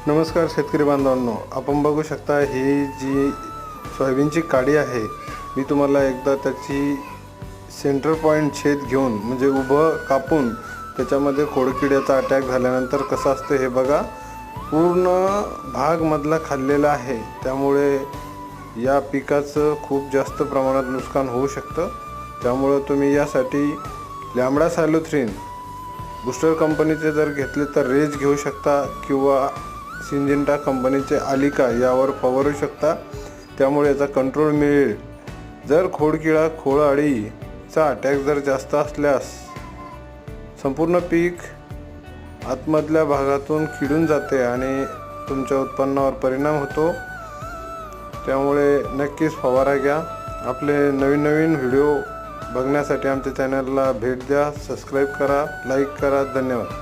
नमस्कार शेतकरी बांधवांनो, आपण बघू शकता ही जी सोयाबीनची काडी आहे, मी तुम्हाला एकदा त्याची सेंटर पॉइंट छेद घेऊन म्हणजे उभं कापून त्याच्यामध्ये खोडकिड्याचा अटॅक झाल्यानंतर कसं असतं हे बघा. पूर्ण भाग मधला खाल्लेला आहे, त्यामुळे या पिकाचं खूप जास्त प्रमाणात नुकसान होऊ शकतं. त्यामुळे तुम्ही यासाठी लॅम्बडा सायलोथ्रिन बूस्टर कंपनीचे जर घेतले तर रेज घेऊ शकता किंवा सिंजेंटा कंपनीचे आलिका यावर फवारू शकता. त्यामुळे याचा कंट्रोल मिळेल. जर खोडकिडा खोळअळीचा अटॅक जर जास्त असल्यास संपूर्ण पीक आतमधल्या भागातून किडून जाते आणि तुमच्या उत्पन्नावर परिणाम होतो. त्यामुळे नक्कीच फवारा घ्या. आपले नवीन व्हिडिओ बघण्यासाठी आमच्या चॅनलला भेट द्या, सबस्क्राईब करा, लाईक करा. धन्यवाद.